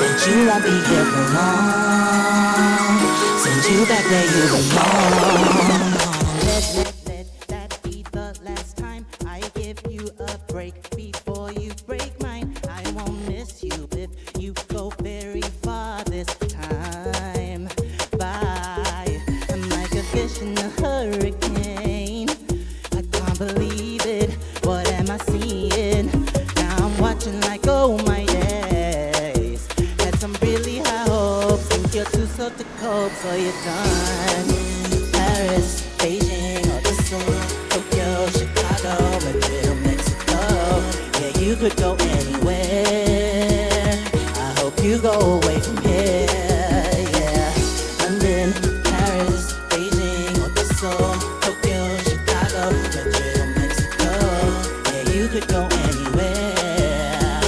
then you won't be here for long. Send you back where you belong. Let that be the last time I give you a break before you break mine. I won't miss you if you go very far this time. Bye. I'm like a fish in a hurricane. I can't believe it. What am I seeing? Now I'm watching like, oh my days. Had some really high hopes. Think you're too slow to cope, so you're done. Paris, Beijing, or the Seoul, Tokyo, Chicago, Madrid, or Mexico. Yeah, you could go anywhere. I hope you go away from here. Yeah, London, Paris, Beijing, or the Seoul, Tokyo, Chicago, Madrid, or Mexico. Yeah, you could go anywhere.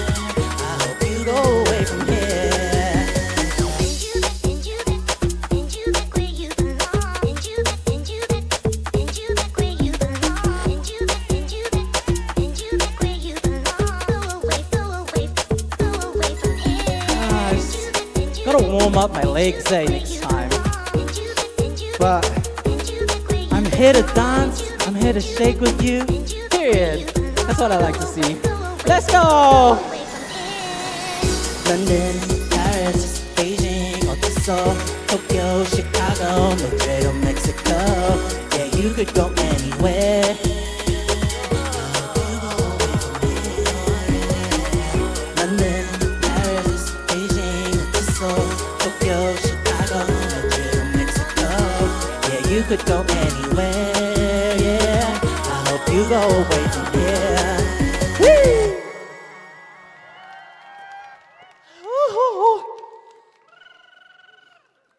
I hope you go away from here. Gotta warm up my legs next time. But I'm here to dance, I'm here to shake with you. Period. That's what I like to see. Let's go! London, Paris, Beijing, or the Seoul, Tokyo, Chicago, Madrid, or Mexico. Yeah, you could go anywhere. London, Paris, Beijing, or the Seoul, Tokyo, Chicago, Madrid, or Mexico. Yeah, you could go anywhere. Yeah, I hope you go away from here. Woo!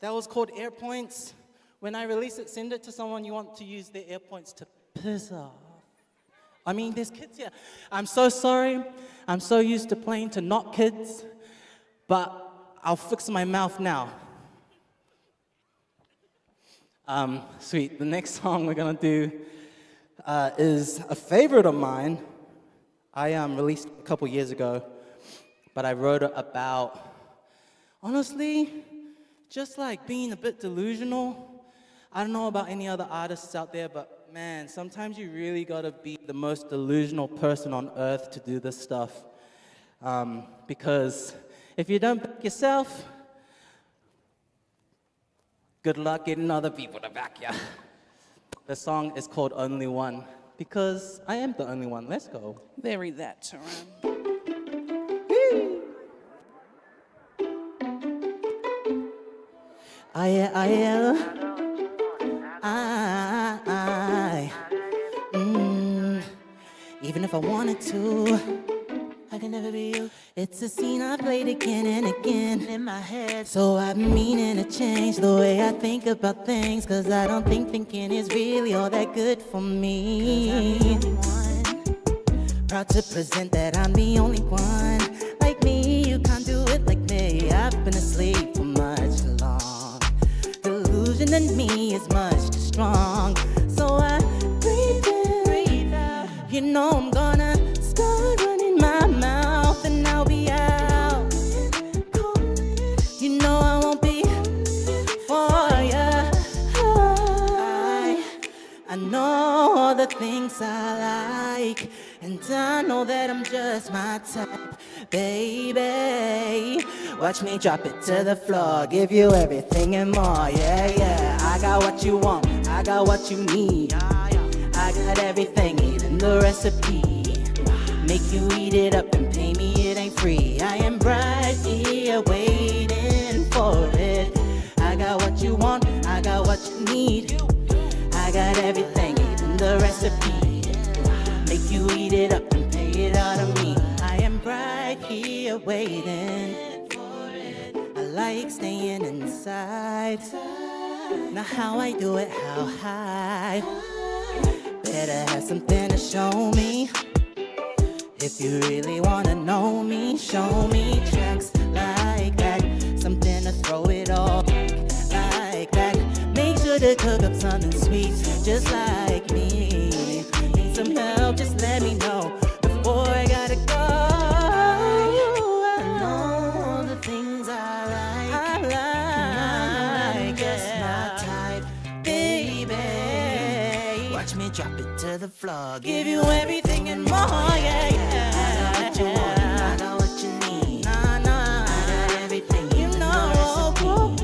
That was called Air Points. When I release it, send it to someone you want to use their Air Points to piss off. I mean, there's kids here. I'm so sorry. I'm so used to playing to not kids, but I'll fix my mouth now. Sweet. The next song we're gonna do is a favorite of mine. I released it a couple years ago, but I wrote it about, honestly, just like being a bit delusional. I don't know about any other artists out there, but man, sometimes you really gotta be the most delusional person on earth to do this stuff. Because if you don't back yourself, good luck getting other people to back you. The song is called Only One, because I am the only one. Let's go. Very that, Taran. Even if I wanted to, I can never be you. It's a scene I played again and again in my head. So I've been meaning to change the way I think about things, 'cause I don't think thinking is really all that good for me. Proud to present that I'm the only one. Like me, you can't do it like me. I've been asleep for much long. Delusion in me is much too strong. So I breathe in, breathe out. You know I'm gonna start running my mouth and I'll be out. You know I won't be for ya. I know all the things I like, and I know that I'm just my type, baby. Watch me drop it to the floor, give you everything and more, yeah, yeah. I got what you want, I got what you need. I got everything, even the recipe. Make you eat it up and pay me, it ain't free. I am right here waiting for it. I got what you want, I got what you need. I got everything, even the recipe. Make you eat it up and pay it out of me. I am right here waiting for it. I like staying inside. Now how I do it, how high. Better have something to show me. If you really wanna know me, show me tracks like that. Something to throw it all like that. Make sure to cook up something sweet, just like me. Need some help, just let me know before I gotta go. I know the things to the floor. Give you everything and more, yeah, yeah. I got what you want, I got what you need. Nah, nah, I got everything, you know. Boy,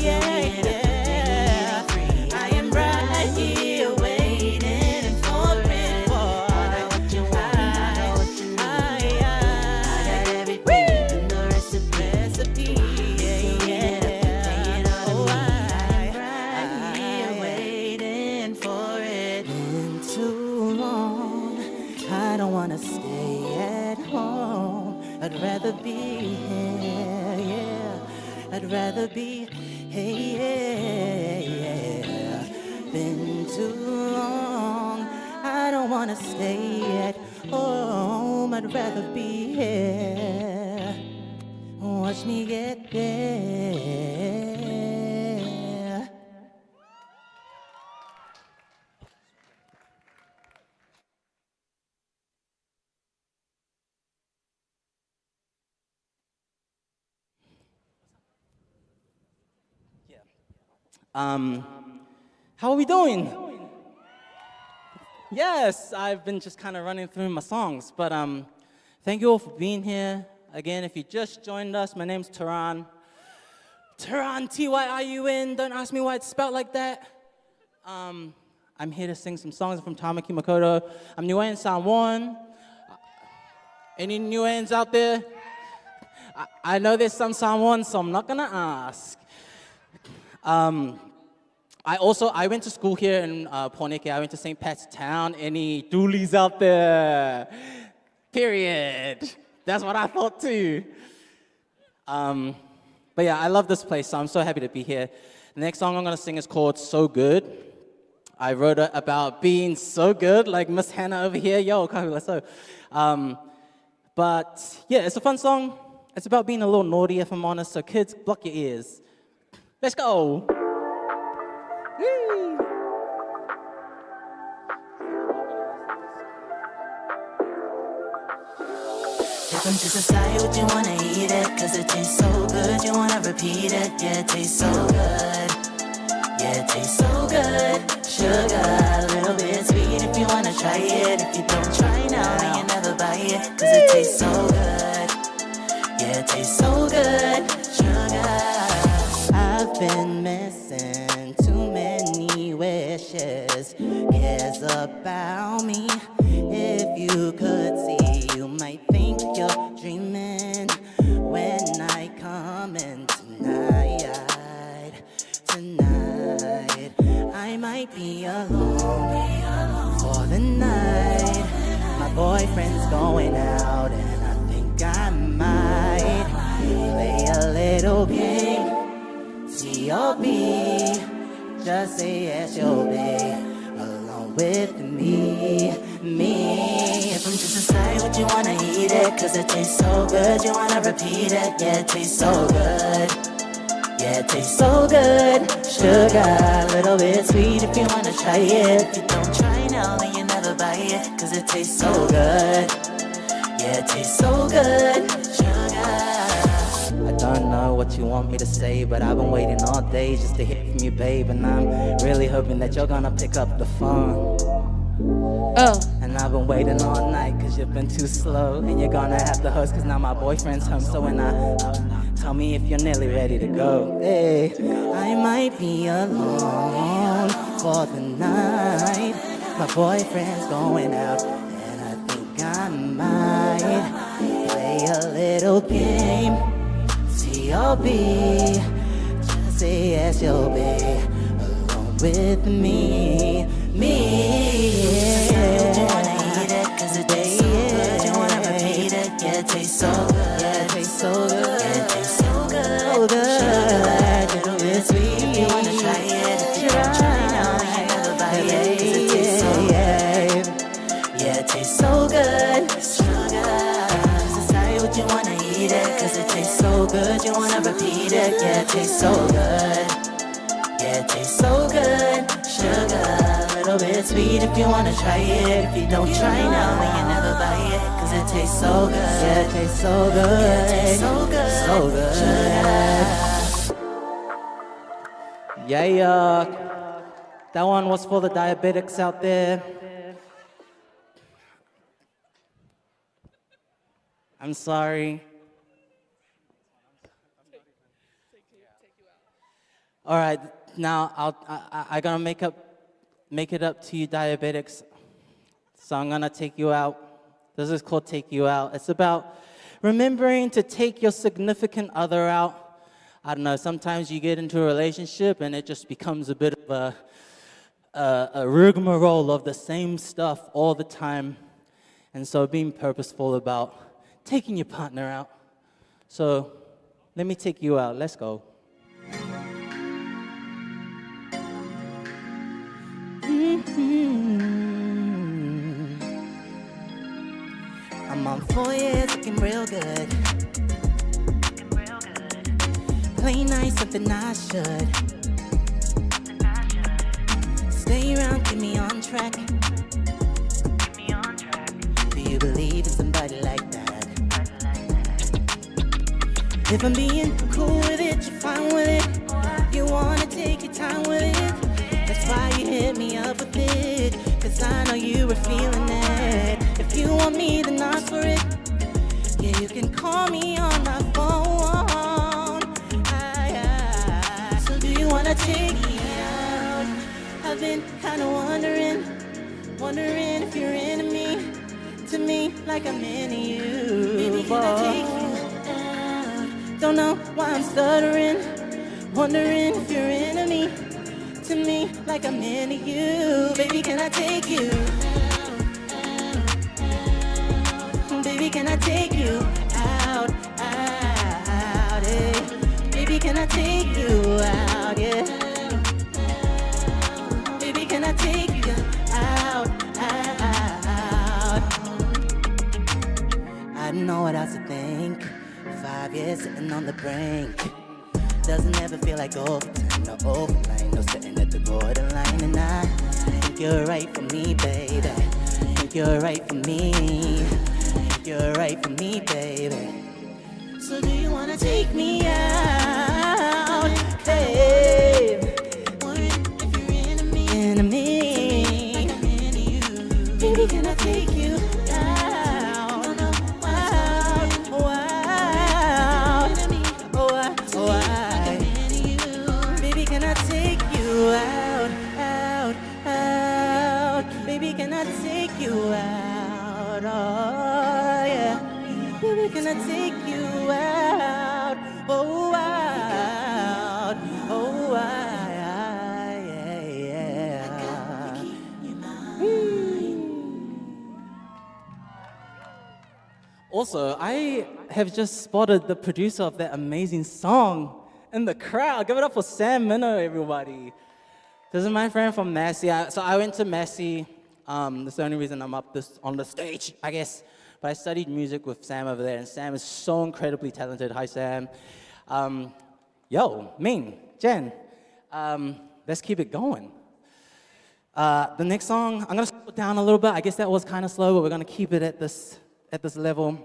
yeah, yeah. I am right here waiting for it, boy. I got what you want, I got what you need. I got everything, even the recipe, yeah, yeah. Oh, I am right here waiting for it. Been too long, I don't wanna stay at home. I'd rather be here, yeah. I'd rather be here, yeah. Been too long, I don't wanna stay at home. I'd rather be here. Watch me get there. How are we doing? Yes, I've been just kind of running through my songs, but thank you all for being here. Again, if you just joined us, my name's Taran. Taran, T-Y-R-U-N. Don't ask me why it's spelled like that. I'm here to sing some songs from Tamaki Makoto. I'm Niuean Samoan. Any Niueans out there? I know there's some Samoans, so I'm not gonna ask. I went to school here in Porneke. I went to St. Pat's Town. Any doolies out there? Period. That's what I thought too. But yeah, I love this place, so I'm so happy to be here. The next song I'm gonna sing is called So Good. I wrote it about being so good, like Miss Hannah over here. Yo, kahula so. But yeah, it's a fun song. It's about being a little naughty, if I'm honest. So kids, block your ears. Let's go. Whee! If I'm just a side, would you wanna eat it? Cause it tastes so good, you wanna repeat it. Yeah, it tastes so good. Yeah, it tastes so good. Sugar, a little bit sweet if you wanna try it. If you don't try now, then you never buy it. Cause it tastes so good. Yeah, it tastes so good. Sugar. I've been missing too many wishes. Cares about me. If you could see, you might think you're dreaming. When I come in tonight, I might be alone for the night. My boyfriend's going out, and I think I might play a little game. C.O.B. Just say yes, you'll be along with me. If I'm just inside, would you wanna eat it? Cause it tastes so good, you wanna repeat it. Yeah, it tastes so good. Yeah, it tastes so good. Sugar, a little bit sweet if you wanna try it. If you don't try now, then you never buy it. Cause it tastes so good. Yeah, it tastes so good. Sugar. I don't know what you want me to say, but I've been waiting all day just to hear from you, babe. And I'm really hoping that you're gonna pick up the phone. Oh. And I've been waiting all night cause you've been too slow. And you're gonna have to host cause now my boyfriend's home. So when tell me if you're nearly ready to go. Hey, I might be alone for the night. My boyfriend's going out, and I think I might play a little game. C.O.B. Just say yes, you'll be along with me. Would you wanna eat it? Cause it tastes so good, you wanna repeat it. Yeah, it tastes so good. Yeah, it tastes so good. Yeah, it tastes so good. So good. Sugar, little bit sweet if you wanna try it. If you don't try now, then you never buy it. Cause it tastes so good. Yeah, it tastes so good. Sugar. Just decide what you wanna eat it. Cause it tastes so good, you wanna repeat it. Yeah, it tastes so good. Yeah, it tastes so good. Sugar, a little bit sweet if you wanna try it. If you don't try now, then you never buy it. Cause it tastes so good. Yeah, it tastes so good. Yeah, it tastes so good. So good. Sugar. Yeah. That one was for the diabetics out there. I'm sorry. All right, now I'm gonna make it up to you diabetics. So I'm gonna take you out. This is called Take You Out. It's about remembering to take your significant other out. I don't know, sometimes you get into a relationship and it just becomes a bit of a rigmarole of the same stuff all the time. And so being purposeful about taking your partner out. So let me take you out. Let's go. I'm on 4 years, looking real good. Play nice, something I should. Stay around, keep me on track. Do you believe in somebody like that? If I'm being cool with it, you're fine with it. You wanna take your time with it. That's why you hit me up with it. Cause I know you were feeling it. If you want me, then ask for it. Yeah, you can call me on my phone. So do you wanna take me out? I've been kinda wondering if you're into me. To me, like I'm into you. Baby, can I take you out? Don't know why I'm stuttering. Wondering if you're into me. To me, like I'm into you. Baby, can I take you out? Baby, can I take you out? Yeah. Baby, can I take you out? Yeah. Baby, can I take you out? I don't know what else to think. 5 years sitting on the brink. Doesn't ever feel like overtime, no overline, no sitting at the borderline. And I think you're right for me, baby. Think you're right for me. Think you're right for me, baby. So do you wanna take me out, babe? Wondering if you're into me. Into me. Like I'm into you. Baby, can I take you out? Can I take you out, out, out? Baby, can I take you out? Oh, yeah. Baby, can I take you out? Oh, out. Oh, yeah, yeah. Also, I have just spotted the producer of that amazing song in the crowd. Give it up for Sam Minnow, everybody. This is my friend from Massey. So I went to Massey. That's the only reason I'm up on the stage, I guess. But I studied music with Sam over there, and Sam is so incredibly talented. Hi, Sam. Yo, Ming, Jen, let's keep it going. The next song, I'm gonna slow it down a little bit. I guess that was kind of slow, but we're gonna keep it at this level.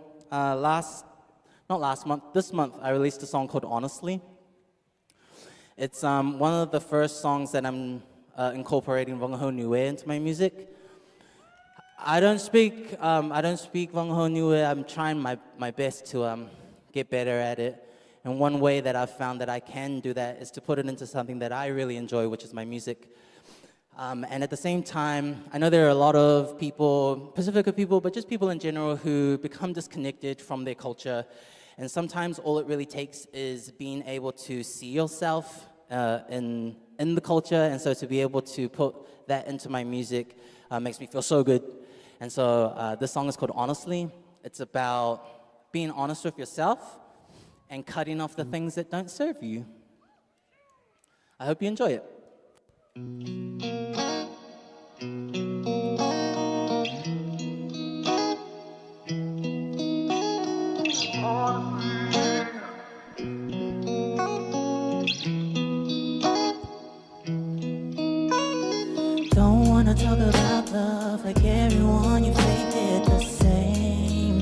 This month, I released a song called Honestly. It's one of the first songs that I'm incorporating Whangaho Niue into my music. I don't speak Whangaho Niue. I'm trying my best to get better at it. And one way that I've found that I can do that is to put it into something that I really enjoy, which is my music. And at the same time, I know there are a lot of people, Pacifica people, but just people in general who become disconnected from their culture. And sometimes all it really takes is being able to see yourself in the culture. And so to be able to put that into my music makes me feel so good. And so this song is called Honestly. It's about being honest with yourself and cutting off the things that don't serve you. I hope you enjoy it. Don't wanna talk about love like everyone, you faked it the same.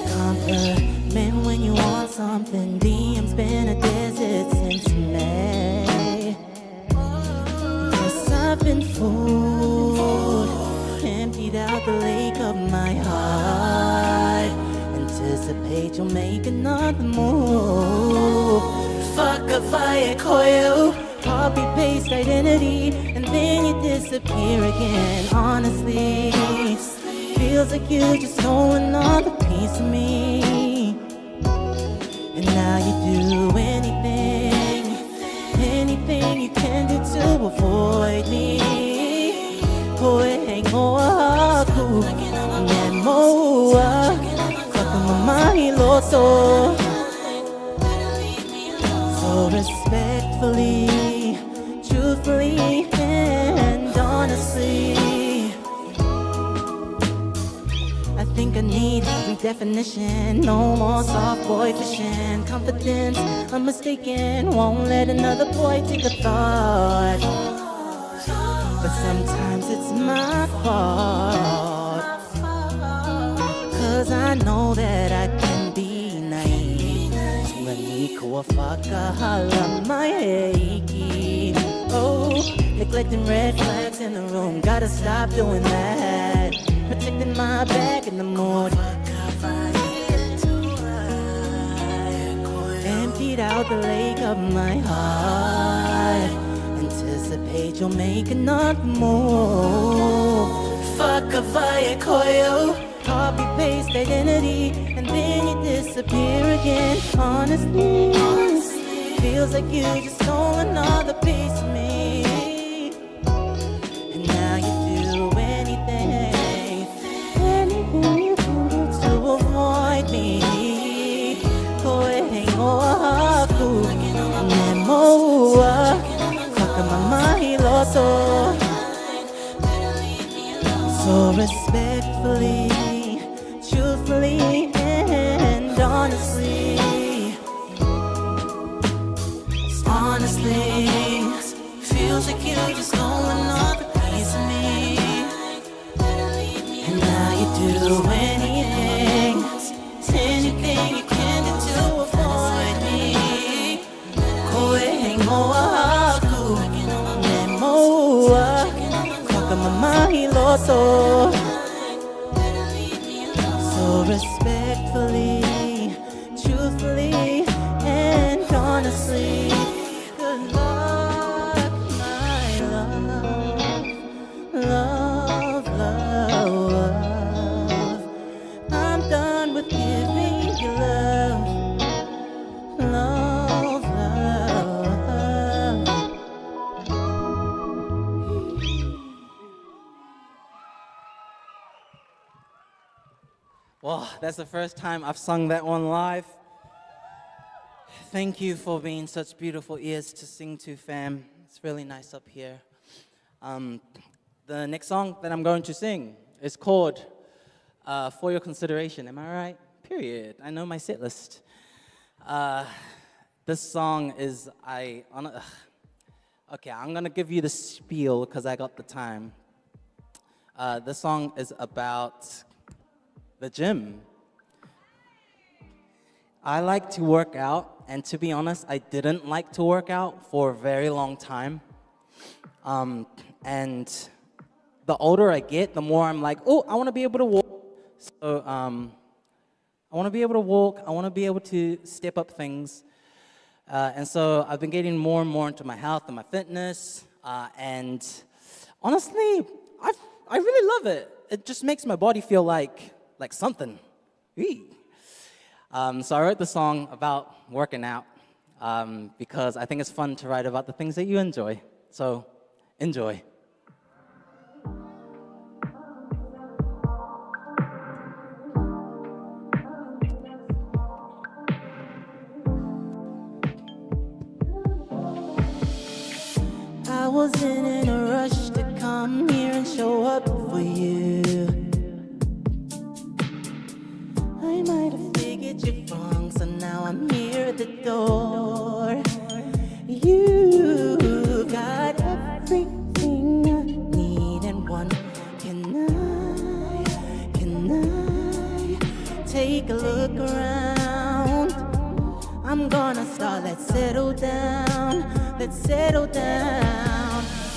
Compliment when you want something, DM's been a desert since May. out the lake of my heart. Anticipate you'll make another move. Fuck a fire coil, copy paste identity, and then you disappear again. Honestly, feels like you just stole another piece of me. And now you do anything you can do to avoid me. Koehengoaku Nemoa Kakamamahiloto. So respectfully, truthfully, and honestly, I think I need redefinition. No more soft boy fishing. Confidence, unmistaken. Won't let another boy take a thought. But sometimes it's my fault. Cause I know that I can be naive. Tunganiko wafaka hala my heiki. Oh, neglecting red flags in the room. Gotta stop doing that. Protecting my back in the mood. Emptied out the lake of my heart. Anticipate you'll make another move. Fuck a fire coil, copy paste identity, and then you disappear again. Honestly, feels like you just stole another piece of me. And now you do anything you can do to avoid me. Koehengoaku Nemoa Kakamamahiloto. So respectfully, truthfully, and honestly, feels like you just stole another piece of me. And now you do anything you can do to avoid me. Koehengoaku Nemoa Kakamamahiloto. So respectfully, truthfully, and honestly, good luck, my love, love. I'm done with giving you love, love. Well, that's the first time I've sung that one live. Thank you for being such beautiful ears to sing to, fam. It's really nice up here. The next song that I'm going to sing is called For Your Consideration. Am I right? Period. I know my set list. This song is, okay, I'm gonna give you the spiel because I got the time. This song is about the gym. I like to work out, and to be honest, I didn't like to work out for a very long time. And the older I get, the more I'm like, oh, I want to be able to walk. So I want to be able to walk. I want to be able to step up things. And so I've been getting more and more into my health and my fitness. And honestly, I really love it. It just makes my body feel like something. So I wrote the song about working out because I think it's fun to write about the things that you enjoy. So enjoy. I wasn't in a rush to come here and show up for you. I might have figured you wrong, so now I'm here at the door. You got everything I need and want. Can I take a look around? I'm gonna start, let's settle down.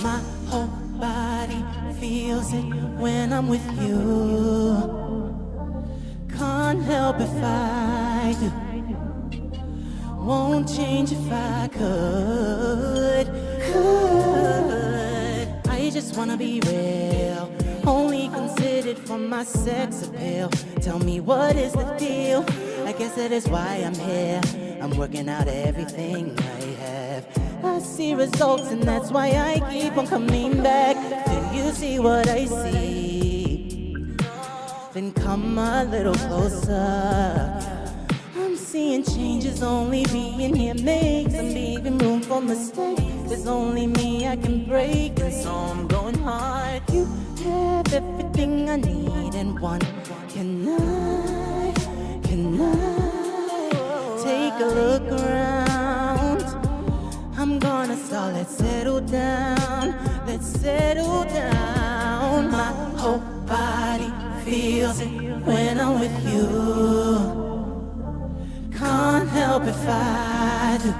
My whole body feels it when I'm with you. Can't help if I do. Won't change if I could. I just wanna be real. Only considered for my sex appeal. Tell me what is the deal? I guess that is why I'm here. I'm working out everything I have. I see results and that's why I keep on coming back. Do you see what I see? Then come a little closer. I'm seeing changes, only being here makes. I'm leaving room for mistakes. There's only me I can break, and so I'm going hard. You have everything I need and want. Can I take a look around? I'm gonna start, let's settle down. Let's settle down. My whole body feels it when I'm with you. Can't help if I do.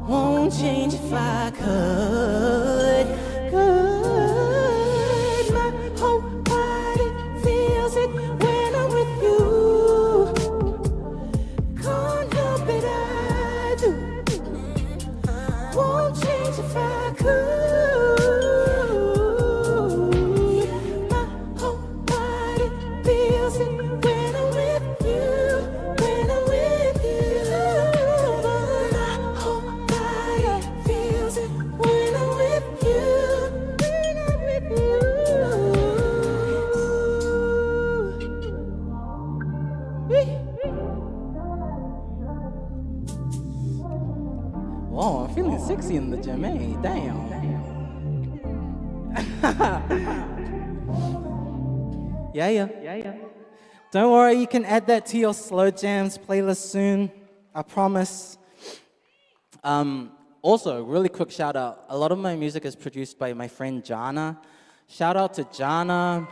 Won't change if I could. My whole body feels it when I'm with you. Can't help it, I do. Won't change if I could. My whole body feels it when I'm with you. When I'm with you. My whole body feels it when I'm with you. When I'm with you. Whoa, I'm feeling sexy in the gym, eh? Damn. Yeah. Don't worry, you can add that to your slow jams playlist soon. I promise. Also, really quick shout out. A lot of my music is produced by my friend Jana. Shout out to Jana.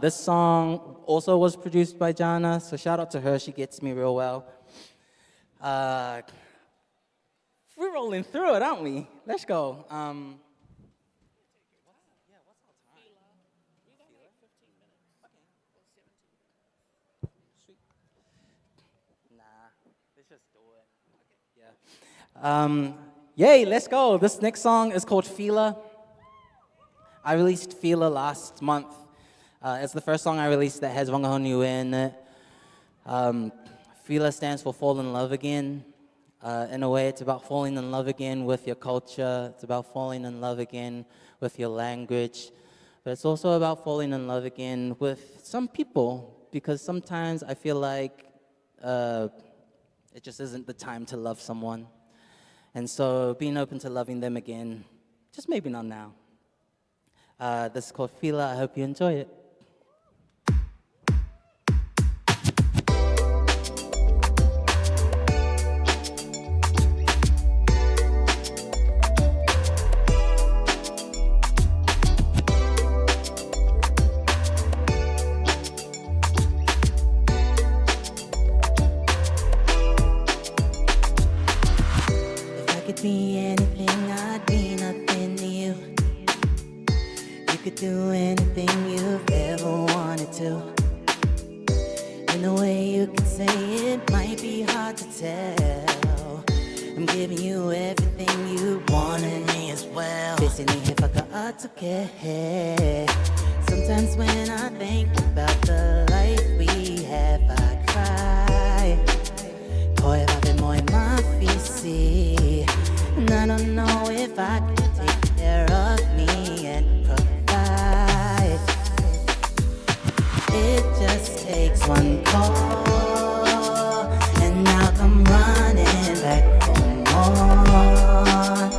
This song also was produced by Jana, so shout out to her. She gets me real well. We're rolling through it, aren't we? Let's go. Yay, let's go. This next song is called Fila. I released Fila last month. It's the first song I released that has Wangahonui in it. Fila stands for Fall in Love Again. In a way, it's about falling in love again with your culture. It's about falling in love again with your language. But it's also about falling in love again with some people, because sometimes I feel like it just isn't the time to love someone. And so being open to loving them again, just maybe not now. This is called Fila. I hope you enjoy it. Be anything, I'd be nothing to you. You could do anything you've ever wanted to. In a way you could say it might be hard to tell. I'm giving you everything you wanted me as well. Sometimes when I think about the life we have, I cry. And I don't know if I can take care of me and provide. It just takes one call, and now I'm running back for more.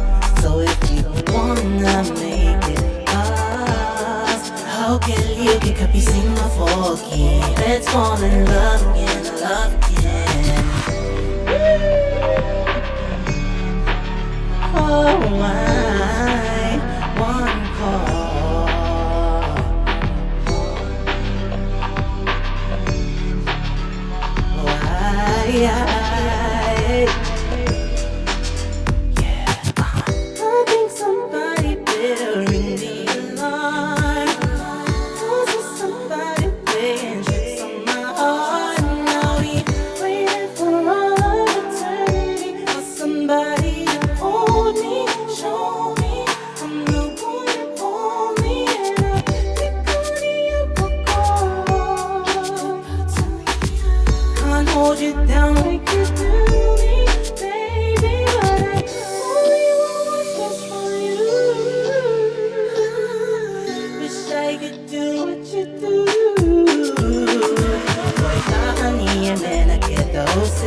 So if you wanna make it us, how can you get kapising my forky? Let's fall in love again, love again. Oh my, one call. I think somebody better ring the and hold you down like you do me, baby. But I only want what's best for you. Wish I could do what you do. Like honey, and then I get doses,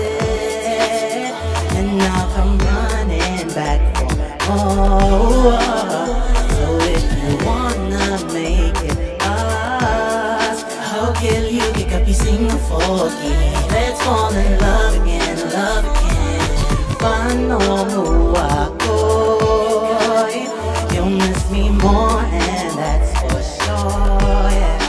and I'll come running back for more. So if you wanna make it us, I'll kill you, kick up your single forky. Let's fall in love again, love again. Paano mo ako? You'll miss me more, and that's for sure, yeah.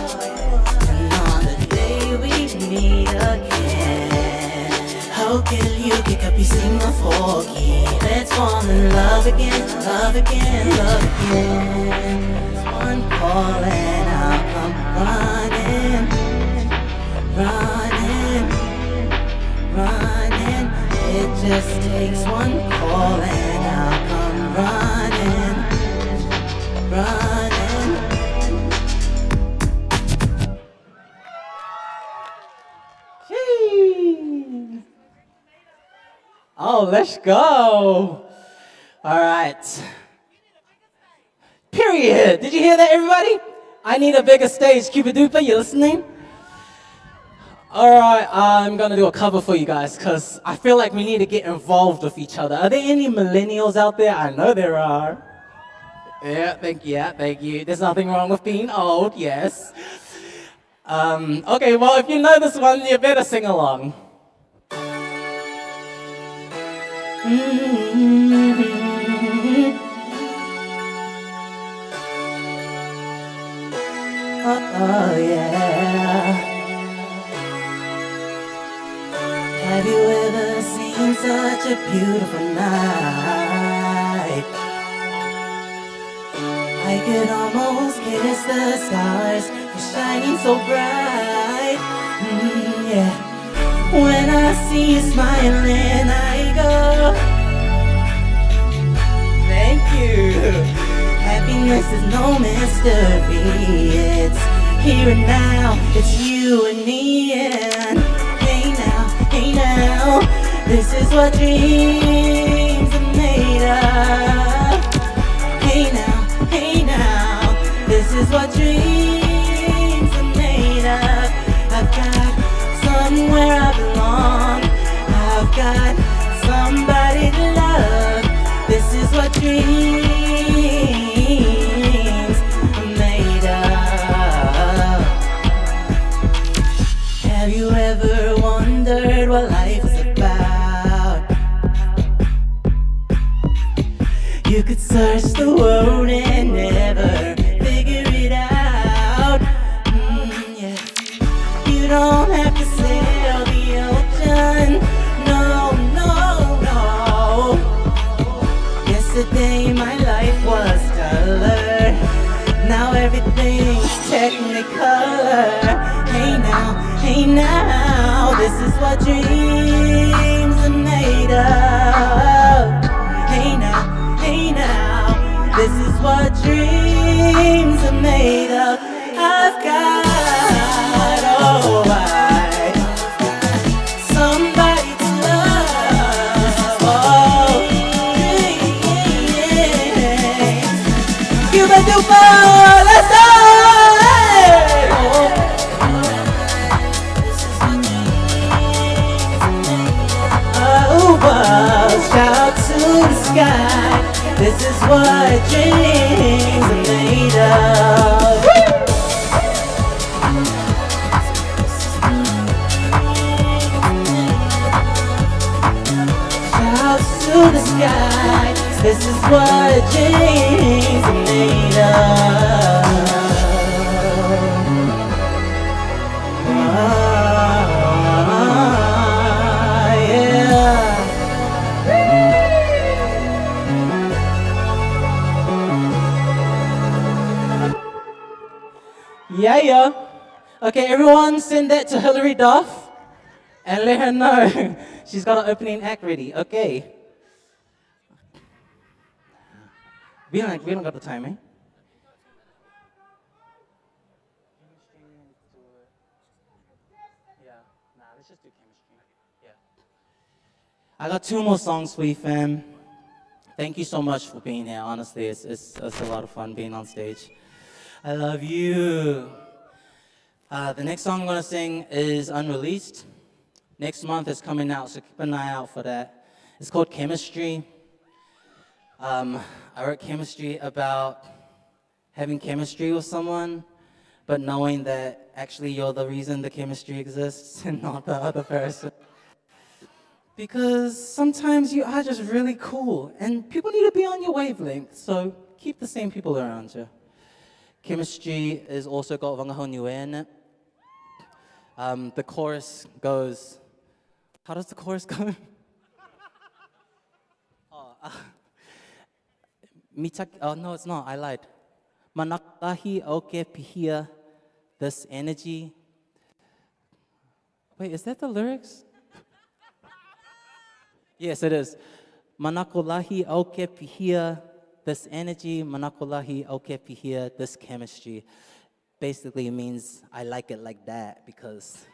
And on the day we meet again, I'll kill you, kick up your single forky. Let's fall in love again, love again, love again. One call and I'll come running, running, running. It just takes one call and I'll come running, running. Gee. Oh, let's go. All right. Period. Did you hear that, everybody? I need a bigger stage. Cuba Duper, you listening? All right, I'm going to do a cover for you guys because I feel like we need to get involved with each other. Are there any millennials out there? I know there are. Yeah, thank you. There's nothing wrong with being old, yes. Okay, well, if you know this one, you better sing along. Oh yeah. Have you ever seen such a beautiful night? I could almost kiss the stars for shining so bright. Yeah. When I see you smiling, I go, thank you. Happiness is no mystery. It's here and now. It's you and me. And hey now, this is what dreams are made of. Hey now, this is what dreams are made of. I've got somewhere I belong. I've got somebody to love. This is what dreams are made of. Have you ever wondered what life is about? You could search the world and never figure it out. Yeah. You don't have to sail the ocean. No. Yesterday my life was colored. Now everything's technicolor. Hey now, this is what dreams are made of. Hey now, this is what dreams are made of. I've got, somebody to love. Oh, yeah. Cuba Duper, let's go! Shout to the sky. This is what dreams are made of. Shout to the sky. This is what dreams are made of. Yeah. Okay, everyone send that to Hilary Duff and let her know she's got an opening act ready. Okay. We don't got the time, eh? Yeah, let's just do chemistry. I got 2 more songs for you, fam. Thank you so much for being here. Honestly, it's a lot of fun being on stage. I love you. The next song I'm gonna sing is unreleased. Next month it's coming out, so keep an eye out for that. It's called Chemistry. I wrote Chemistry about having chemistry with someone, but knowing that actually you're the reason the chemistry exists and not the other person. Because sometimes you are just really cool, and people need to be on your wavelength, so keep the same people around you. Chemistry is also got Wangahau Niue in it. The chorus goes, how does the chorus go? Oh, no, it's not, I lied. Manakahi oke pihia, this energy. Wait, is that the lyrics? Yes, it is. Manakolahi oke pihia, this energy. Manakolahi oke pihia, this chemistry. Basically, it means I like it like that because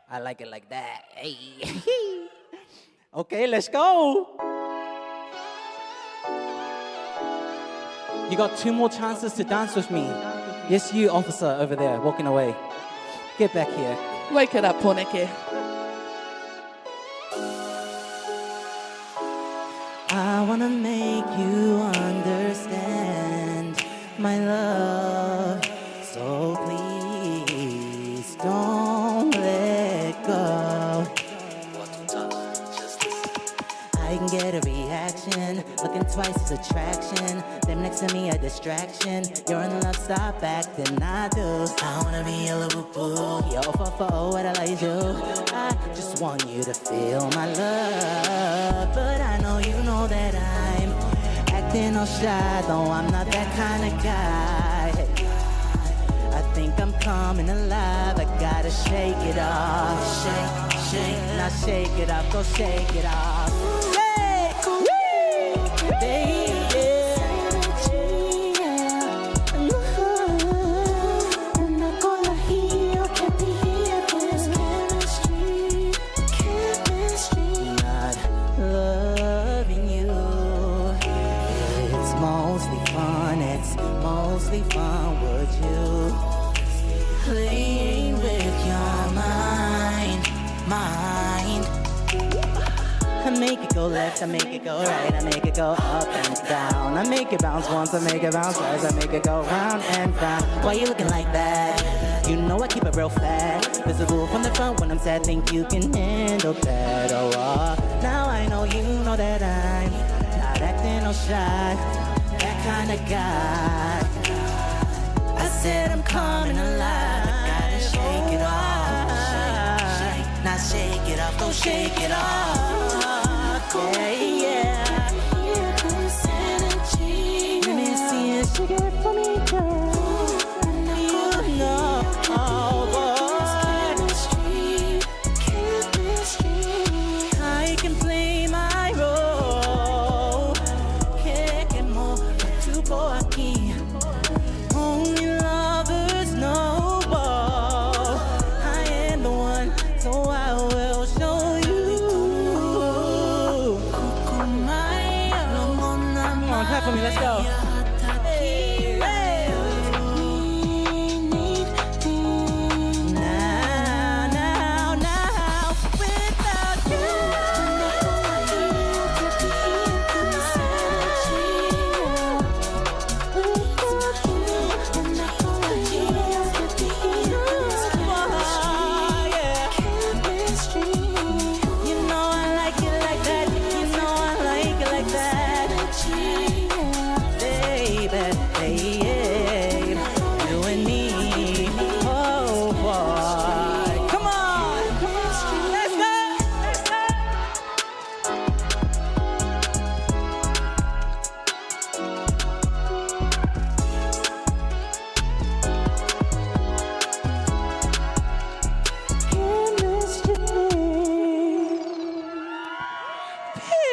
I like it like that. Hey. Okay, let's go. You got 2 more chances to dance with me. Yes, you, officer over there, walking away. Get back here. Wake it up, Poneke. I wanna make you understand my love, so please don't let go. I can get a reaction, looking twice is attraction. Them next to me a distraction. You're in love, stop acting, I do. I wanna be a little boo. Yo, for what I like you. I just want you to feel my love, but I know you know that I'm acting all shy, though I'm not that kind of guy. I think I'm coming alive. I gotta shake it off, shake, now shake it off, go shake it off. Mostly fun, would you play with your mind? I make it go left, I make it go right, I make it go up and down. I make it bounce once, I make it bounce twice, I make it go round and round. Why you looking like that? You know I keep it real fat. Visible from the front when I'm sad, think you can handle that. Oh, now I know you know that I'm not acting all shy, that kind of guy. I said I'm coming alive. I gotta shake it off. Shake, now shake it off. Go shake it off. Yeah, yeah. Let me see it. Shake it for me, girl. You know, boy, I can play my role. Que more to go aquí. Only lovers know. I am the one, so I will show you. Come on, clap for me, let's go. Hey, hey. Now, without you.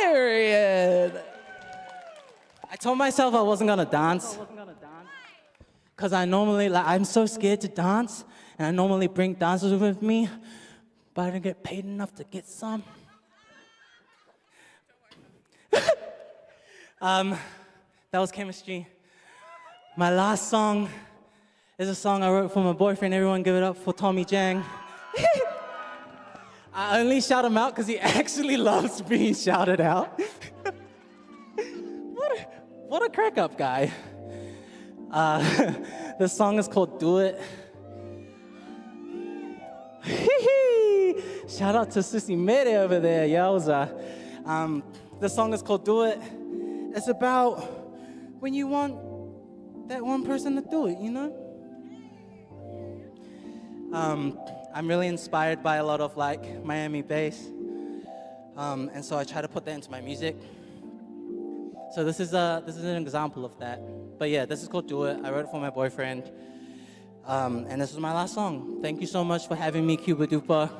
Period. I told myself I wasn't gonna dance. Because I normally, I'm so scared to dance, and I normally bring dancers with me. but I didn't get paid enough to get some. That was Chemistry. My last song is a song I wrote for my boyfriend. Everyone give it up for Tommy Jang. I only shout him out because he actually loves being shouted out. What a crack up guy. The song is called Do It. Shout out to Sissy Mere over there, yowza. The song is called Do It. It's about when you want that one person to do it, you know? I'm really inspired by a lot of like Miami bass. And so I try to put that into my music. So this is an example of that. But yeah, this is called Do It. I wrote it for my boyfriend. And this is my last song. Thank you so much for having me, Cuba Dupa.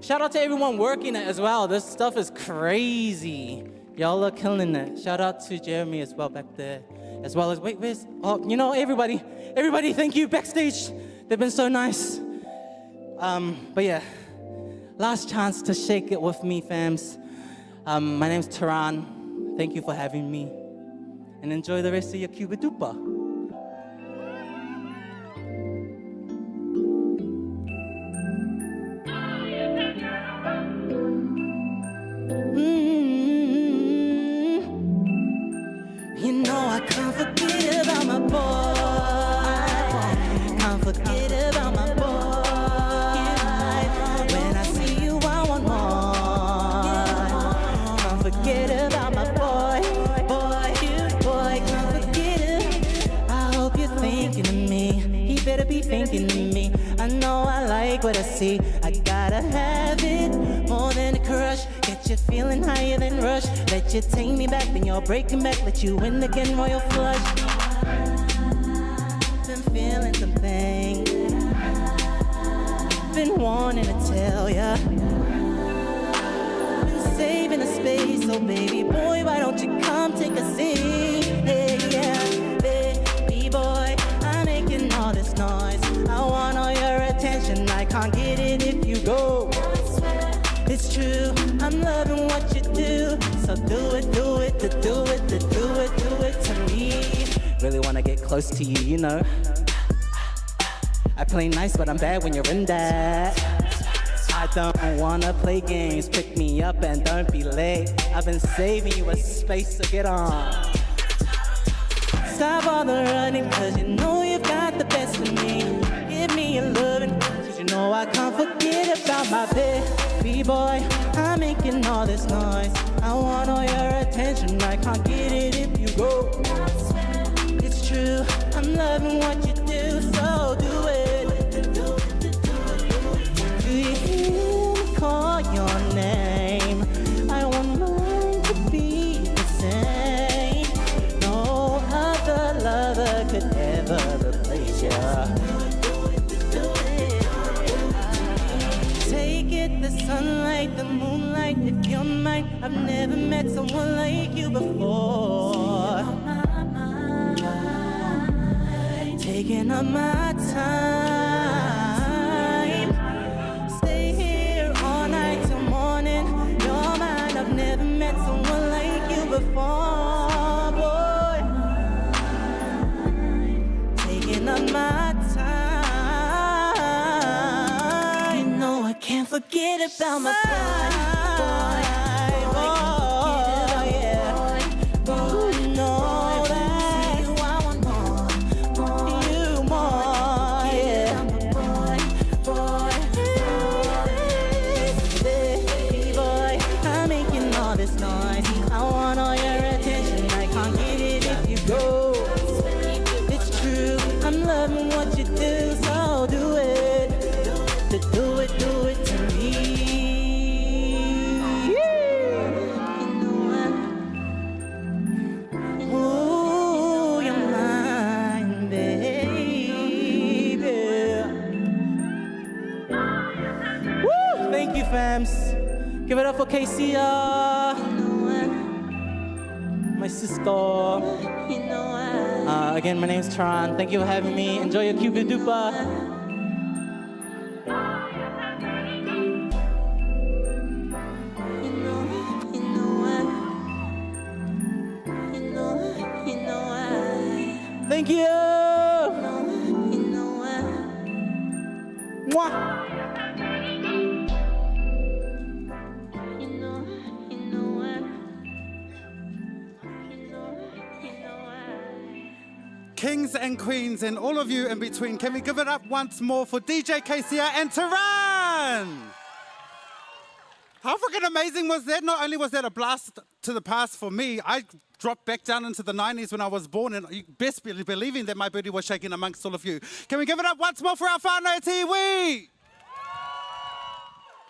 Shout out to everyone working it as well. This stuff is crazy. Y'all are killing it. Shout out to Jeremy as well back there. As well as, where's, everybody, thank you, backstage. They've been so nice. But yeah, last chance to shake it with me, fams. My name's Taran. Thank you for having me. And enjoy the rest of your Cuba Dupa. You know I can't forget about my boy. Can't forget about my boy. When I see you, I want more. Can't forget about my boy. Boy, can't forget it. I hope you're thinking of me. He better be thinking of me. I know I like what I see. I gotta have it more than a crush. Get you feeling higher than Rush. Let you take me back, then you're breaking back. Let you win again, royal flush. Been feeling something. Been wanting to tell ya. Been saving a space, so baby boy, why don't you come take a seat? Hey, yeah, baby boy, I'm making all this noise. I want all your attention, I can't get it if you go. It's true, I'm loving what you do. So do it to me. Really wanna get close to you, you know. I play nice, but I'm bad when you're in that. I don't wanna play games, pick me up and don't be late. I've been saving you a space to get on. Stop all the running, cause you know you've got the best of me. Give me a loving, cause you know I can't forget about my baby boy. I'm making all this noise. I want all your attention, I can't get it if you go. It's true, I'm loving what you do, so do it. Do you hear me call your name? I want mine to be the same. No other lover could ever replace you. Take it, the sunlight, the moonlight, if you're mine. I've never met someone like you before. Taking up my time. Stay here all night till morning. You're mine, I've never met someone like you before, boy. Taking up my time. You know I can't forget about my boy. Give it up for Casey, my sister. Again, my name's Tron. Thank you for having me. Enjoy your Cuba Dupa. Thank you. Mwah. Kings and queens and all of you in between, can we give it up once more for DJ KCR and Taran? How freaking amazing was that? Not only was that a blast to the past for me, I dropped back down into the 90s when I was born, and you best be believing that my booty was shaking amongst all of you. Can we give it up once more for our whānau tiwi?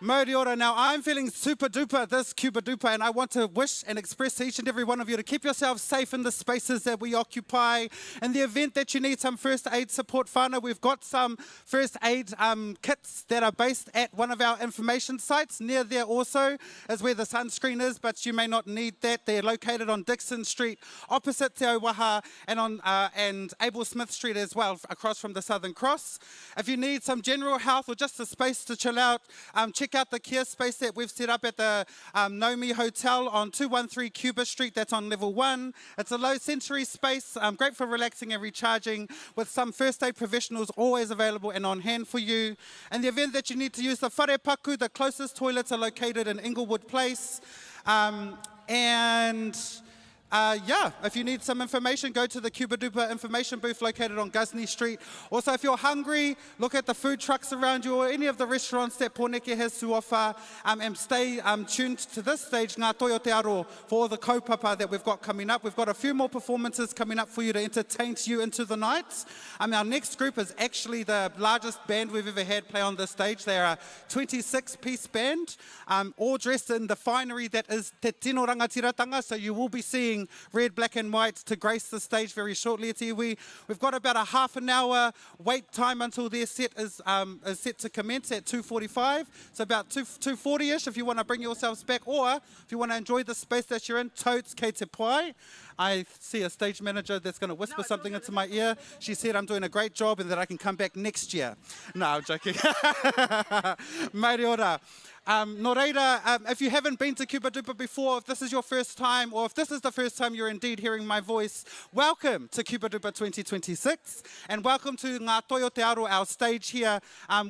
Mauri ora. Now, I'm feeling super duper this Cuba duper, and I want to wish and express to each and every one of you to keep yourselves safe in the spaces that we occupy. In the event that you need some first aid support, whānau, we've got some first aid kits that are based at one of our information sites. Near there also is where the sunscreen is, but you may not need that. They're located on Dixon Street, opposite Te Auwaha, and on and Abel Smith Street as well, across from the Southern Cross. If you need some general health or just a space to chill out, check out the care space that we've set up at the Nomi Hotel on 213 Cuba Street. That's on level 1. It's a low sensory space, great for relaxing and recharging, with some first aid professionals always available and on hand for you. In the event that you need to use the whare paku, the closest toilets are located in Inglewood Place. Yeah, if you need some information, go to the Cuba Duper information booth located on Gusney Street. Also, if you're hungry, look at the food trucks around you or any of the restaurants that Pōneke has to offer, and stay tuned to this stage, Ngā Toi o Te Aro, for all the kaupapa that we've got coming up. We've got a few more performances coming up for you to entertain you into the night. Our next group is actually the largest band we've ever had play on this stage. They are a 26-piece band, all dressed in the finery that is Te Tino Rangatiratanga, so you will be seeing red, black and white to grace the stage very shortly. We've got about a half an hour wait time until their set is set to commence at 2:45. So about 2:40ish if you want to bring yourselves back, or if you want to enjoy the space that you're in, totes kei te pai. I see a stage manager that's going to whisper something into my ear. She said I'm doing a great job and that I can come back next year. No, I'm joking. Mauri ora. No reira, if you haven't been to Cuba Duper before, if this is your first time, or if this is the first time you're indeed hearing my voice, welcome to Cuba Duper 2026, and welcome to Ngā Toi o Te Aro, our stage here,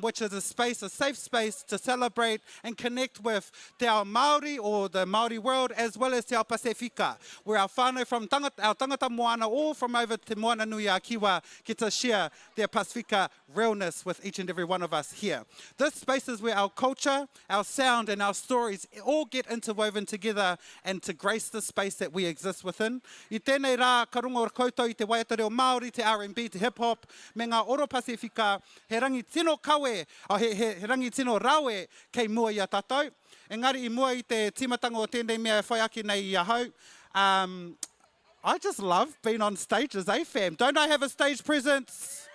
which is a space, a safe space to celebrate and connect with Te Ao Māori, or the Māori world, as well as Te Ao Pasifika, where our whānau from our tangata moana, all from over Te Moana Nui a Kiwa, get to share their Pasifika realness with each and every one of us here. This space is where our culture, our sound and our stories all get interwoven together and to grace the space that we exist within. I tēnei rā, ka rungo o koutou i te waiata reo Māori, te R&B, te hip-hop, me ngā oro Pasifika, he rangi tino kawe, he rangi tino rawe kei mua i a tātou. Engari I mua I te timatanga o tēnei mea whai ake nei I a hau. I just love being on stages, fam? Don't I have a stage presence?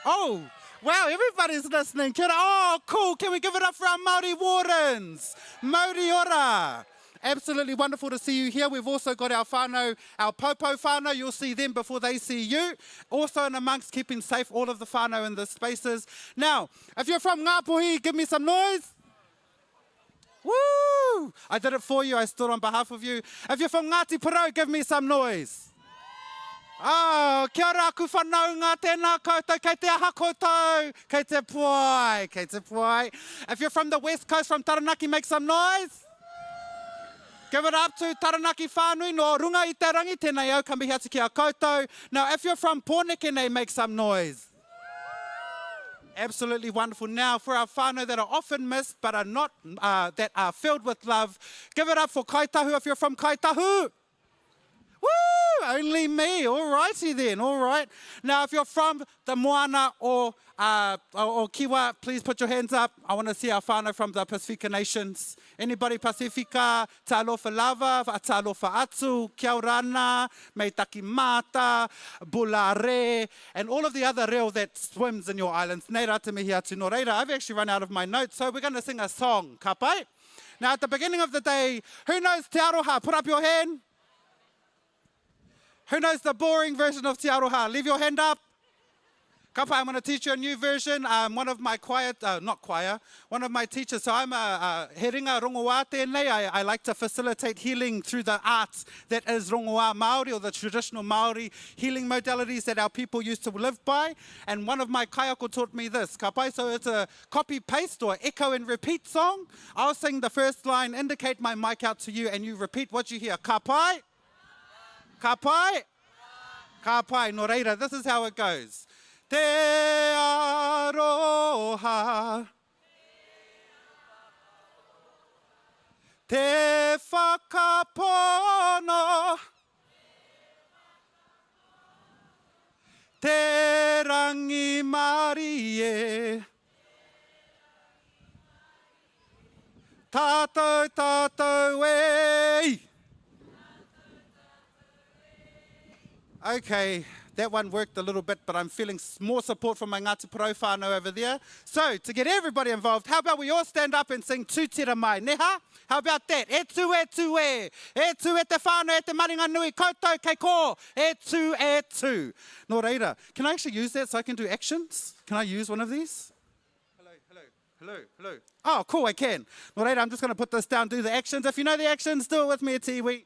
Oh, wow, everybody's listening. Kia ora. Oh, cool. Can we give it up for our Māori Wardens? Mauri ora. Absolutely wonderful to see you here. We've also got our whānau, our popo whānau. You'll see them before they see you. Also in amongst keeping safe all of the whānau in the spaces. Now, if you're from Ngāpuhi, give me some noise. Woo! I did it for you. I stood on behalf of you. If you're from Ngāti Porou, give me some noise. Oh, kia ora ku whanau ngā tēnā koutou, kei te aha koutou, kei te puai, kei te puai. If you're from the West Coast, from Taranaki, make some noise. Give it up to Taranaki whānui, no runga I te rangi, tēnei au kamihati ki a koutou. Now, if you're from Pōneke, make some noise. Absolutely wonderful. Now, for our whānau that are often missed, but are not, that are filled with love, give it up for Kaitahu if you're from Kaitahu. Woo! Only me. All righty then. All right. Now, if you're from the Moana or Kiwa, please put your hands up. I want to see our whānau from the Pacifica nations. Anybody Pacifica? Ta alofa lava, ta alofa atu, kia orana, meitaki mata, bulare, and all of the other reo that swims in your islands. Nei rā te mihi atu no reira. I've actually run out of my notes, so we're going to sing a song. Ka pai? Now, at the beginning of the day, who knows Te Aroha? Put up your hand. Who knows the boring version of Te Aroha? Leave your hand up. Kapa, I'm going to teach you a new version. One of my one of my teachers. So I'm he ringa rongoā tēnei. I like to facilitate healing through the arts that is rongoā Māori, or the traditional Māori healing modalities that our people used to live by. And one of my kaiako taught me this, Kapa. So it's a copy-paste or echo and repeat song. I'll sing the first line, indicate my mic out to you, and you repeat what you hear. Kapai, kapai, kapai. No reira, this is how it goes. Te aroha, te whakapono, te rangi marie, tātou tātou e. Okay. That one worked a little bit, but I'm feeling more support from my Ngāti Porou whānau over there. So, to get everybody involved, how about we all stand up and sing Tūtira Mai, neha? How about that? E tu e tu e. E tu e te whānau e te maringa nui koutou kei ko. E tu e tu. Nō reira, can I actually use that so I can do actions? Can I use one of these? Hello, hello, hello, hello. Oh, cool, I can. Nō reira, I'm just going to put this down, do the actions. If you know the actions, do it with me, te iwi.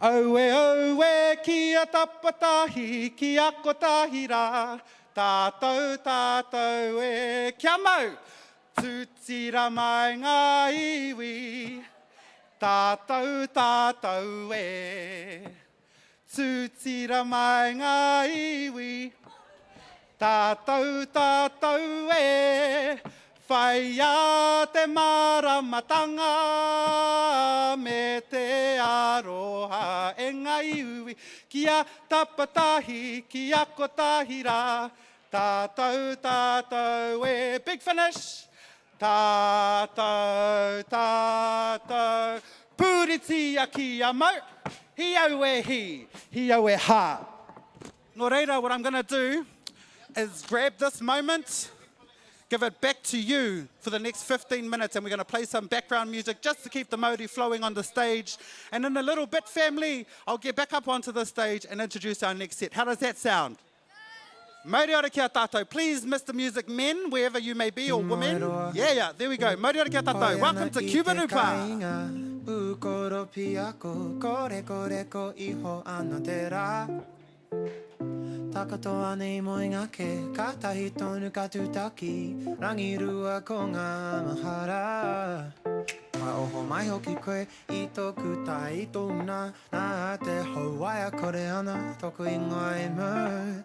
Oe, kia tapatahi, kia kotahira, tātou, tātou e. Kia mau, tūtira mai ngā iwi, tātou, tātou e. Tūtira mai ngā iwi, tātou, tātou e. Whai a te maramatanga me te aroha e ngā iwi. Kia tapatahi, kia kotahira, tātou, tātou e. Big finish. Tātou, tātou. Pūritia kia mau. Hiau e hi, hiau e ha. Nō reira, what I'm going to do is grab this moment, give it back to you for the next 15 minutes, and we're going to play some background music just to keep the Māori flowing on the stage. And in a little bit, family, I'll get back up onto the stage and introduce our next set. How does that sound? Mauri ora kia tātou. Please, Mr. Music Men, wherever you may be, or women. Yeah, there we go. Mauri ora kia tātou. Welcome to Cuba Rupa. Upoko piako, kore kore ko iho ano te rā. Takatoa nei moi ngā ke, kātahi tonu ka tūtaki, rangirua ko ngā mahara. Ka oho mai hoki koe, I tōku tai I tōna, nā te hauaia kore ana, tōku ingoa e mau.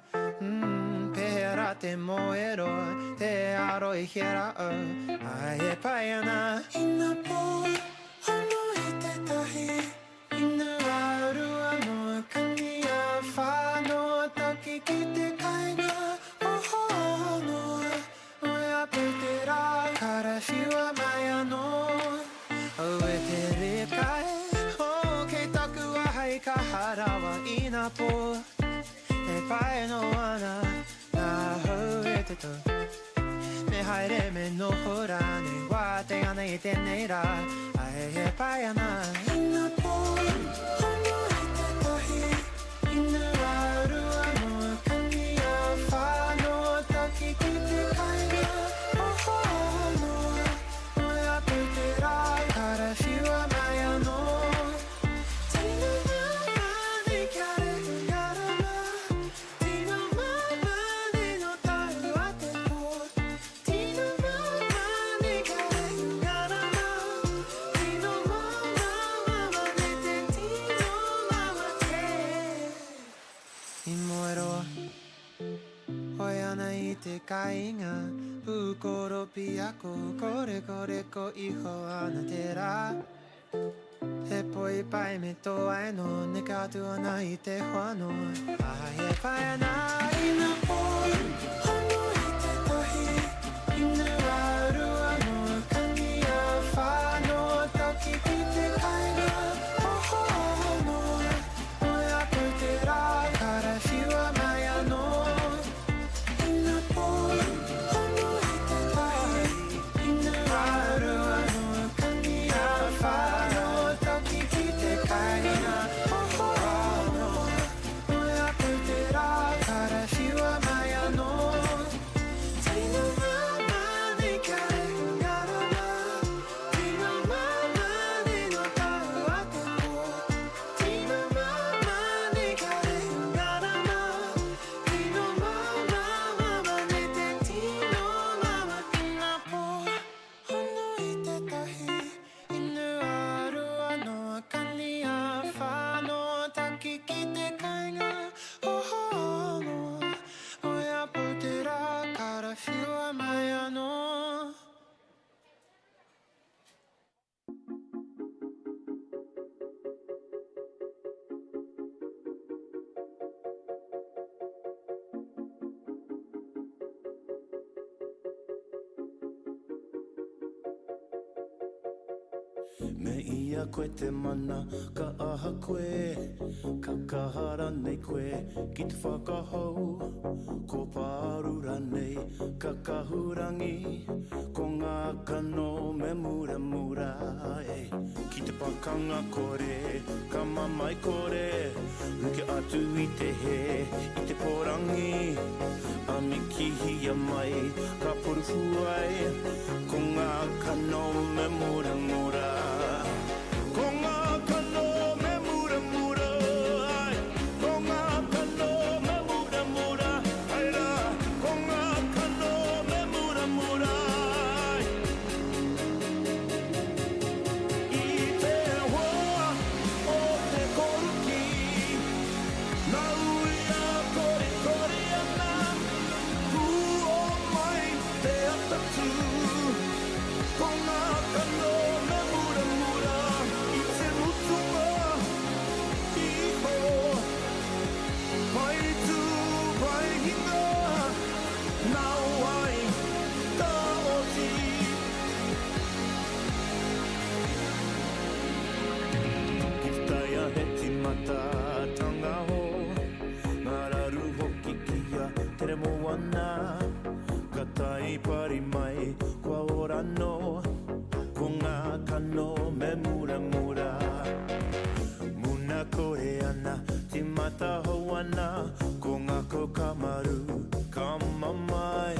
Pēhera te moero, te aro I hiera o, ai e pai ana. Ina pō, hono I te tahi, inu arua no kani a whānoa taki ki te kainga, oho anoa, oia pūtera, karawhiua mai anō. O e te rekai, o kei taku ahai ka harawa ina pō, te pai no ana, nā hau e te tō. Me haere me noho rā, ne wā te ana I tēnei rā, ai e pai ana. Ina pō, hono I te tahi, inu arua no kani a whānoa taki ki te kainga, oho anoa, oia pūtera, karawhiua mai anō. Tino mamani kia rehu ngarama, tino mamani no taru a te pō, tino mamani kia rehu ngarama, tino mamani te tino mama te. I moeroa, hoi ana I te kainga, pūkoro piako, kore kore ko iho ana te rā. He poi pai me tō aino, ne kātu ana I te whānoa, ai e pai ana. Ina pō, hono I te tahi, inu arua no kani a whānoa taki ki te kainga, oho anoa, oia pūtera, karawhiua mai anō. Ina pō, hono I te tahi, inu arua no kani a whānoa taki ki te kainga, oho anoa, oia pūtera, karawhiua Me ia koe te mana ka aha koe Ka kahara nei koe ki te whakahau Ko pārura nei ka kahurangi Ko ngā kano me mura mura Ki te pakanga kore, ka mamai kore Ruke atu I te he, I te porangi A me kihia mai, ka porufu ai Ko ngā kano me mura mura Ko ngā kano me mura mura ai Ko ngā kano me mura mura ai rā Ko ngā kano me mura mura ai I te hoa o te koruki Nā ui a kore kore ana Ku o mai te atatu Ko ngā kano me mura mura I te mutunga Iho Pai tu pai hinga Nau ai ka oti Ki te taia he timata tanga ho Ngā raru hoki kia tere mo ana Ka tai pari mai kua ora no Ko ngā kano me mura mura Muna koe ana, ti mata hou ana Ko ngā ko kamaru, ka mamai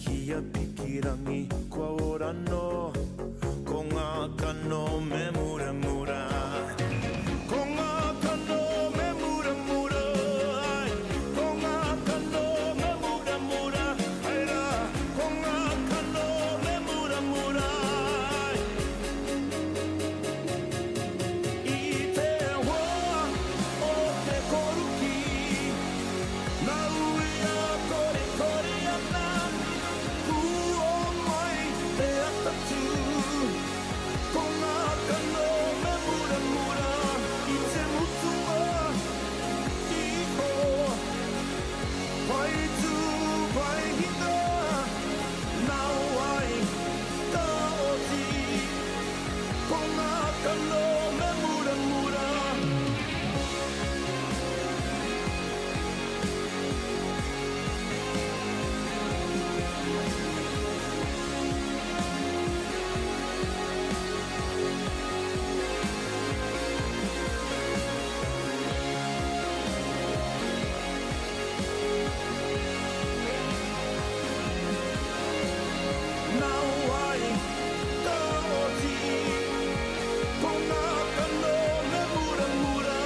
Kia pikirangi kua ora no Ko ngā kano me mura mura Ko ngā kano me mura mura ai Ko ngā kano me mura mura ai rā Ko ngā kano me mura mura ai I te hoa o te koruki Nā ui a kore kore ana Ku o mai te atatu Ko ngā kano me mura mura I te mutunga Iho Pai tu pai hinga Nau ai ka oti Ko ngā kano me mura mura Nau ai ka oti Ko ngā kano me mura mura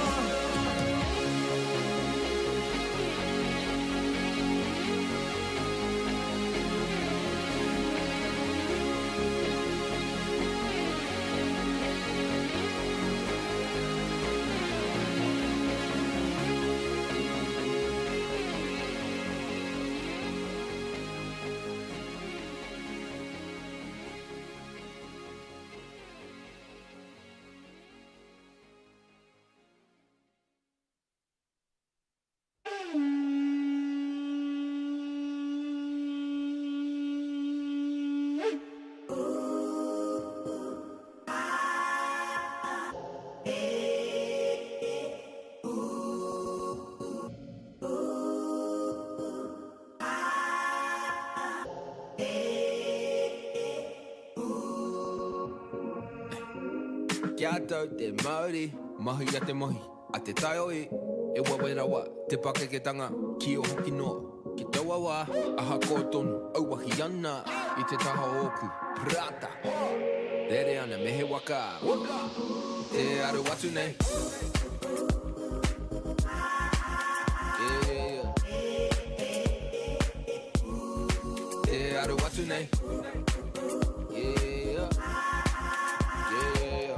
Kia tau te Māori, mahi a te mohi, a te taioi, e wawerawa, te pakeketanga, ki o hoki noa, ki taua wā, aha kōtonu, auahi ana, I te taha oku, prata, rere ana mehe waka, te aru atu nei. Yeah. Te aru atu nei. Yeah. Yeah.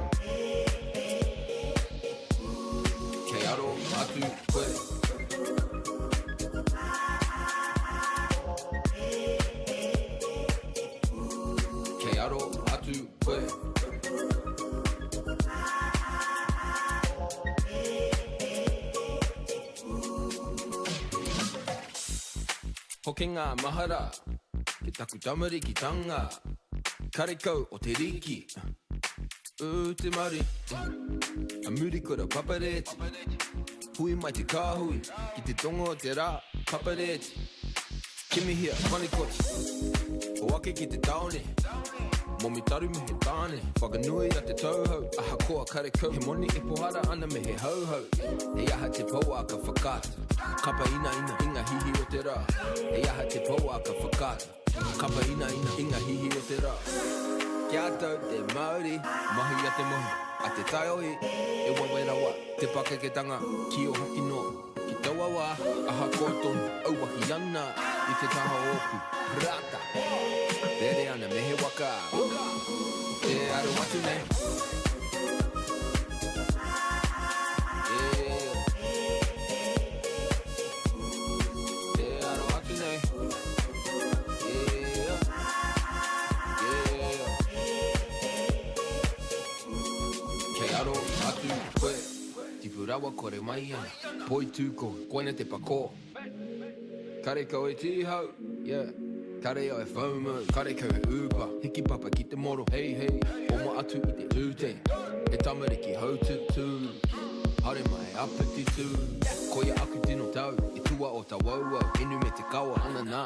Kei aro atu koe. Kei aro atu koe. Hoki ngā mahara, ke taku tamariki tanga, karekau o te riki. te Māori A muri kura papareti Hui mai te kāhui Ki te tonga o te rā papareti Kimi hia whanikoti O ake ki te taone Momi taru me he tāne Whakanui a te tauhau Aha koa kare kau He moni e pohara ana me he hauhau E aha te pau a ka whakata Kapa ina inga hihi o te rā E aha te pau a ka whakata Kapa ina inga hihi o te rā Kia tau te Māori Mahi a te mohi A te taioi E wawerawa Te pakeketanga Ki o hoki noa Ki taua wā Aha koa tonu Auwahi ana I te taha opu Rata Tere ana me he waka Te aru atu nei Te aru atu nei Ke aro atu koe Tipurawa kore mai ana Poi tūko Koina te pako Kare kau e tihau Yeah Kare au e whaumu, kare kau e upa Hiki papa ki te moro, hei hei Oma atu i te tūte E tamariki hau tutu Hare mai apetitu Koia aku tino tau E tua o ta wauau Inu me te kawa ana nā